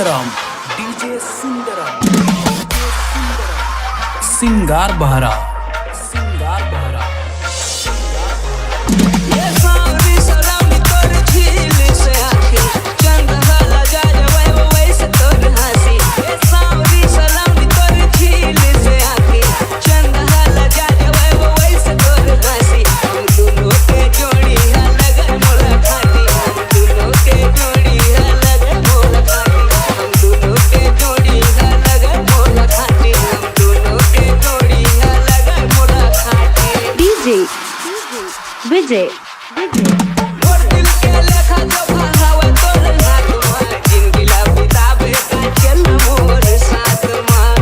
Sundaram, DJ Sundaram, सिंगार बहरा, सिंगार बहरा। ये सावरी सलामी तोर झील से आके चंद हला जा जावे वो वैसे तोर हंसी। ये सावरी सलामी तोर झील से आके चंद हला जा जावे वो वैसे तोर हंसी। हम दोनों के जोड़ी है लगे मोला खाती, हम दोनों के जोड़ी है लगे मोला खाती, हम दोनों के जोड़ी है लगे मोला खाती, हम दोनों के जोड़ी है लगे मोला खाती। डीजे विजय मोर दिल के लेखा जो भावा तोर हाथ में, जिंदगी ला बितावे का चल मोर साथ में।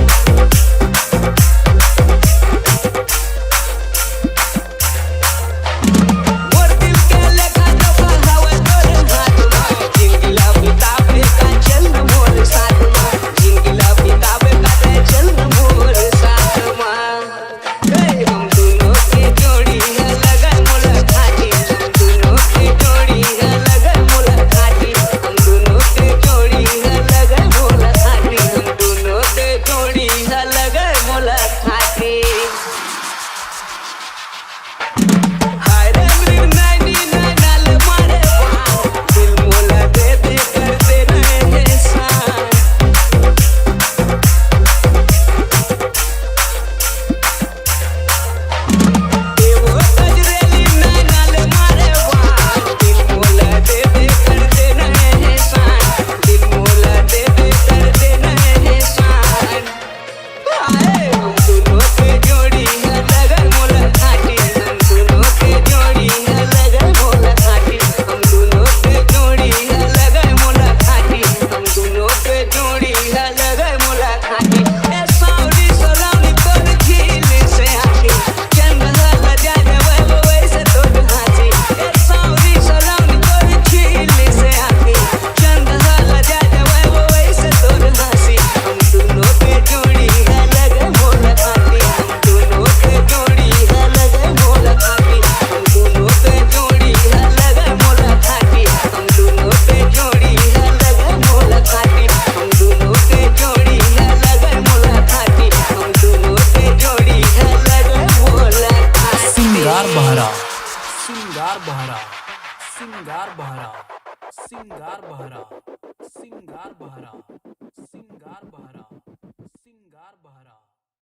मोर दिल के लेखा जो भावा तोर हाथ में, जिंदगी ला बितावे का चल मोर साथ में, जिंदगी ला बितावे का चल मोर साथ में। हम दोनों की जोड़ी है लगा मोला खाती, हम दोनों की जोड़ी है लगा मोला खाती, हम दोनों की जोड़ी है लगा मोला खाती, हम दोनों की जोड़ी है लगा मोला खाती। हाय रे मेरी नैनी नैनाल मारे वाह, दिल मोला दे दे कर दे रहे एहसान। वो गजरेली नैनाल मारे वाह, दिल मोला दे दे कर दे रहे एहसान, दिल मोला दे दे कर दे रहे एहसान। हाय हम दोनों के जोड़ी है लगा मोला खाती, हम दोनों के जोड़ी है लगा मोला खाती, हम दोनों के जोड़ी है लगा मोला खाती, हम दोनों के जोड़ी है लगा मोला खाती। ए सावरी सलामी तोर झील से आके चंद हला जा जावे वो वैसे तोर हंसी। ए सावरी सलामी तोर झील से आके चंद हला जा जावे वो वैसे तोर हंसी। हम दोनों के जोड़ी है लगा मोला खाती, हम दोनों के जोड़ी है लगा मोला खाती, हम दोनों के जोड़ी है लगा मोला खाती, हम दोनों के जोड़ी है लगा मोला खाती, हम दोनों के जोड़ी है लगा मोला खाती, हम दोनों के जोड़ी है लगा मोला खाती। सिंगार बहरा, सिंगार बहरा, सिंगार बहरा, सिंगार बहरा, सिंगार बहरा, सिंगार बहरा।